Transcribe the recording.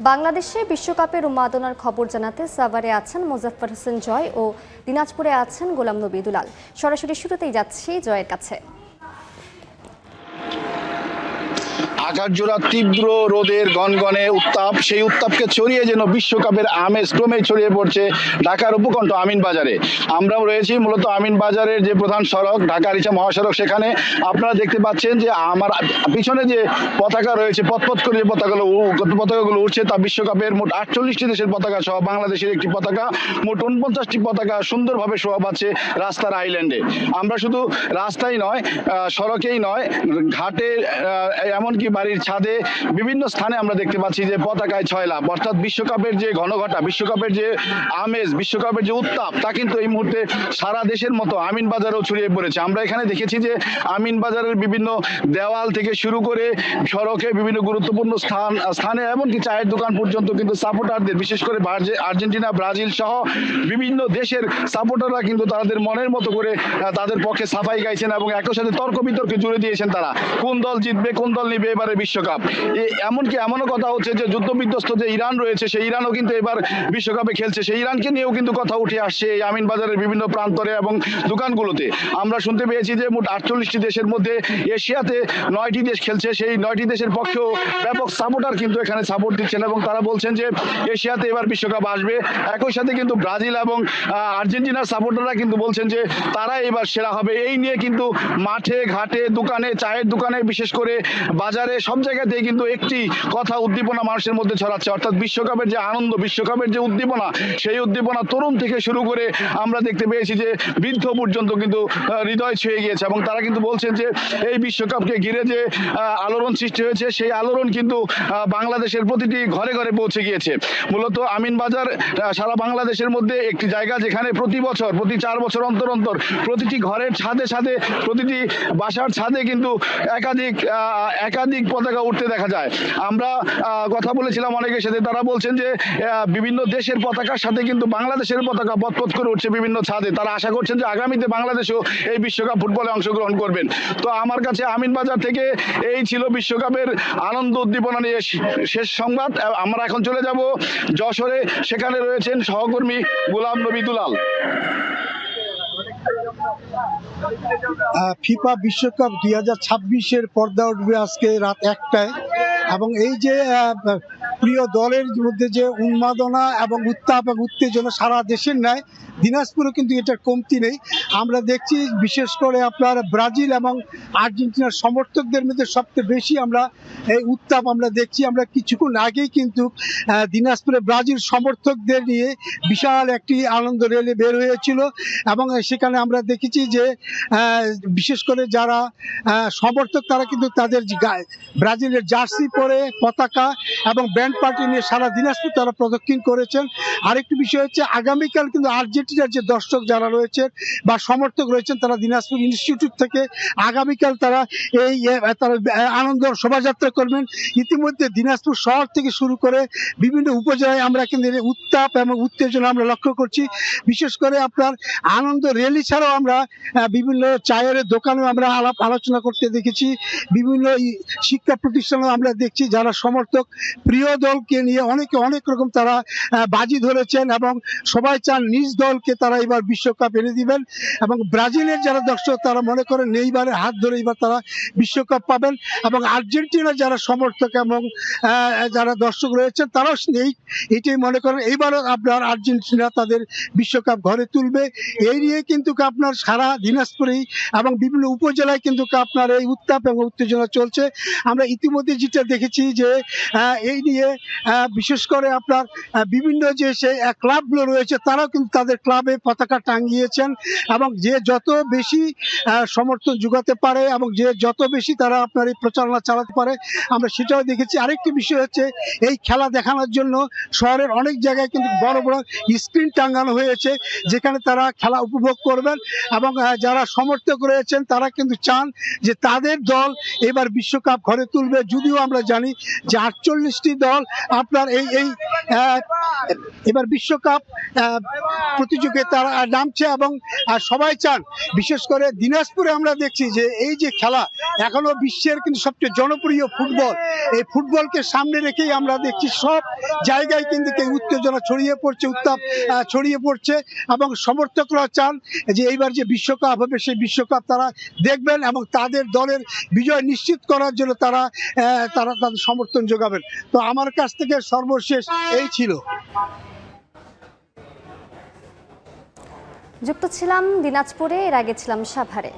বাংলাদেশে বিশ্বকাপের উন্মাদনার খবর জানাতে সাভারে আছেন মোজাফফর হোসেন জয় ও দিনাজপুরে আছেন গোলাম নবী দুলাল। সরাসরি শুরুতেই যাচ্ছি জয়ের কাছে। আকাশজোড়া তীব্র রোদের গনগনে উত্তাপ, সেই উত্তাপকে ছড়িয়ে যেন বিশ্বকাপের আমেজ ক্রমে ছড়িয়ে পড়ছে ঢাকার উপকণ্ঠ আমিনবাজারে। আমরাও রয়েছি মূলত আমিনবাজারের যে প্রধান সড়ক ঢাকা রিচা মহাসড়ক, সেখানে আপনারা দেখতে পাচ্ছেন যে আমার পিছনে যে পতাকা রয়েছে, পথপথ করে যে পতাকাগুলো উঠছে তা বিশ্বকাপের মোট 48টি দেশের পতাকা সহ বাংলাদেশের একটি পতাকা, মোট 49টি পতাকা সুন্দরভাবে শোভা পাচ্ছে রাস্তার আইল্যান্ডে। আমরা শুধু রাস্তায় নয়, সড়কেই নয়, ঘাটে, এমনকি বাড়ির ছাদে বিভিন্ন স্থানে আমরা দেখতে পাচ্ছি যে পতাকায় ছয়লাভ। অর্থাৎ বিশ্বকাপের যে ঘনঘটা, বিশ্বকাপের যে আমেজ, বিশ্বকাপের যে উত্তাপ, তা কিন্তু এই মুহূর্তে সারা দেশের মতো আমিনবাজারেও ছড়িয়ে পড়েছে। আমরা এখানে দেখেছি যে আমিনবাজারের বিভিন্ন দেওয়াল থেকে শুরু করে সড়কে বিভিন্ন গুরুত্বপূর্ণ স্থানে এমনকি চায়ের দোকান পর্যন্ত কিন্তু সাপোর্টারদের, বিশেষ করে আর্জেন্টিনা, ব্রাজিল সহ বিভিন্ন দেশের সাপোর্টাররা কিন্তু তাদের মনের মতো করে তাদের পক্ষে সাফাই গাইছেন এবং একই সাথে তর্ক বিতর্কে জুড়ে দিয়েছেন তারা কোন দল জিতবে, কোন দল নিবে এবারে বিশ্বকাপ। এমনকি এমনও কথা হচ্ছে যে যুদ্ধবিধ্বস্ত যে ইরান রয়েছে, সেই ইরানও কিন্তু এবার বিশ্বকাপে খেলছে, সেই ইরানকে নিয়েও কিন্তু কথা উঠে আসছে এই আমিনবাজারের বিভিন্ন প্রান্তরে এবং দোকানগুলোতে। আমরা শুনতে পেয়েছি যে মোট 48টি দেশের মধ্যে এশিয়াতে 9টি দেশ খেলছে, সেই 9টি দেশের পক্ষেও ব্যাপক সাপোর্টার কিন্তু এখানে সাপোর্ট দিচ্ছেন এবং তারা বলছেন যে এশিয়াতে এবার বিশ্বকাপ আসবে। একই সাথে কিন্তু ব্রাজিল এবং আর্জেন্টিনার সাপোর্টাররা কিন্তু বলছেন যে তারা এবার সেরা হবে। এই নিয়ে কিন্তু মাঠে ঘাটে, দোকানে, চায়ের দোকানে, বিশেষ করে বাজারে, সব জায়গাতেই কিন্তু একটি কথা, উদ্দীপনা মানুষের মধ্যে ছড়াচ্ছে। অর্থাৎ বিশ্বকাপের যে আনন্দ, বিশ্বকাপের যে উদ্দীপনা, সেই উদ্দীপনা তরুণ থেকে শুরু করে আমরা দেখতে পেয়েছি যে বৃদ্ধ পর্যন্ত কিন্তু হৃদয় ছুঁয়ে গিয়েছে এবং তারা কিন্তু বলছেন যে এই বিশ্বকাপকে ঘিরে যে আলোড়ন সৃষ্টি হয়েছে, সেই আলোড়ন কিন্তু বাংলাদেশের প্রতিটি ঘরে ঘরে পৌঁছে গিয়েছে। মূলত আমিনবাজার সারা বাংলাদেশের মধ্যে একটি জায়গা যেখানে প্রতি বছর, প্রতি 4 বছর অন্তর অন্তর প্রতিটি ঘরের ছাদে ছাদে, প্রতিটি বাসার ছাদে কিন্তু একাধিক পতাকা উঠতে দেখা যায়। আমরা কথা বলেছিলাম অনেকের সাথে, তারা বলছেন যে বিভিন্ন দেশের পতাকার সাথে কিন্তু বাংলাদেশের পতাকা পথ করে উঠছে বিভিন্ন ছাদে। তারা আশা করছেন যে আগামীতে বাংলাদেশও এই বিশ্বকাপ ফুটবলে অংশগ্রহণ করবেন। তো আমার কাছে আমিনবাজার থেকে এই ছিল বিশ্বকাপের আনন্দ উদ্দীপনা নিয়ে শেষ সংবাদ। আমরা এখন চলে যাব যশোরে, সেখানে রয়েছেন সহকর্মী গোলাম নবী দুলাল। ফিফা বিশ্বকাপ 2026-এর পর্দা উঠবে আজকে রাত 1টায় এবং এই যে প্রিয় দলের মধ্যে যে উন্মাদনা এবং উত্তাপ এবং উত্তেজনা সারা দেশের ন্যায় দিনাজপুরও কিন্তু এটার কমতি নেই। আমরা দেখছি বিশেষ করে আপনার ব্রাজিল এবং আর্জেন্টিনার সমর্থকদের মধ্যে সবচেয়ে বেশি আমরা এই উত্তাপ আমরা দেখছি। আমরা কিছুক্ষণ আগেই কিন্তু দিনাজপুরে ব্রাজিল সমর্থকদের নিয়ে বিশাল একটি আনন্দ র্যালি বের হয়েছিল এবং সেখানে আমরা দেখেছি যে বিশেষ করে যারা সমর্থক তারা কিন্তু তাদের ব্রাজিলের জার্সি পরে, পতাকা এবং ব্যান্ড পার্টি নিয়ে সারা দিনাজপুর তারা প্রদক্ষিণ করেছেন। আরেকটি বিষয় হচ্ছে আগামীকাল কিন্তু আর্জেন্টিনার যে দর্শক যারা রয়েছেন বা সমর্থক রয়েছেন, তারা দিনাজপুর ইনস্টিটিউট থেকে আগামীকাল তারা এই আনন্দ শোভাযাত্রা করবেন। ইতিমধ্যে দিনাজপুর শহর থেকে শুরু করে বিভিন্ন উপজেলায় আমরা কিন্তু উত্তাপ এবং উত্তেজনা আমরা লক্ষ্য করছি। বিশেষ করে আপনার আনন্দ র্যালি ছাড়াও আমরা বিভিন্ন চায়ের দোকানেও আমরা আলোচনা করতে দেখেছি, বিভিন্ন শিক্ষা প্রতিষ্ঠানেও আমরা দেখছি যারা সমর্থক প্রিয় দলকে নিয়ে অনেকে অনেক রকম তারা বাজি ধরেছেন এবং সবাই চান নিজ দলকে তারা এবার বিশ্বকাপ এনে দিবেন। এবং ব্রাজিলের যারা দর্শক তারা মনে করেন নেইমারের হাত ধরে এবার তারা বিশ্বকাপ পাবেন এবং আর্জেন্টিনার যারা সমর্থক এবং যারা দর্শক রয়েছেন তারাও এইটাই মনে করেন এইবারও আপনার আর্জেন্টিনা তাদের বিশ্বকাপ ঘরে তুলবে। এই নিয়ে কিন্তু আপনার সারা দিনাজপুরেই এবং বিভিন্ন উপজেলায় কিন্তু আপনার এই উত্তাপ এবং উত্তেজনা চলছে। আমরা ইতিমধ্যে যেটা দেখেছি যে এই নিয়ে বিশেষ করে আপনার বিভিন্ন যে সেই ক্লাবগুলো রয়েছে তারাও কিন্তু তাদের ক্লাবে পতাকা টাঙিয়েছেন এবং যে যত বেশি সমর্থন যোগাতে পারে এবং যে যত বেশি তারা আপনার এই প্রচারণা চালাতে পারে আমরা সেটাও দেখেছি। আরেকটি বিষয় হচ্ছে এই খেলা দেখানোর জন্য শহরের অনেক জায়গায় কিন্তু বড় বড় স্ক্রিন টাঙানো হয়েছে যেখানে তারা খেলা উপভোগ করবেন এবং যারা সমর্থক রয়েছেন তারা কিন্তু চান যে তাদের দল এবার বিশ্বকাপ ঘরে তুলবে। যদিও আমরা জানি যে 48টি দল আপনার এই এবার বিশ্বকাপ প্রতিযোগিতায় নামছে এবং সবাই চান, বিশেষ করে দিনাজপুরে আমরা দেখছি যে এই যে খেলা এখনো বিশ্বের কিন্তু সবচেয়ে জনপ্রিয় ফুটবল, এই ফুটবলকে সামনে রেখেই আমরা দেখছি সব জায়গায় কিন্তু উত্তেজনা ছড়িয়ে পড়ছে, উত্তাপ ছড়িয়ে পড়ছে এবং সমর্থকরা চান যে এইবার যে বিশ্বকাপ হবে সেই বিশ্বকাপ তারা দেখবেন এবং তাদের দলের বিজয় নিশ্চিত করার জন্য তারা তাদের সমর্থন যোগাবেন। তো আমার কাছ থেকে সর্বশেষ এই ছিল। যুক্ত ছিলাম দিনাজপুরে, এর আগে ছিলাম সাভারে।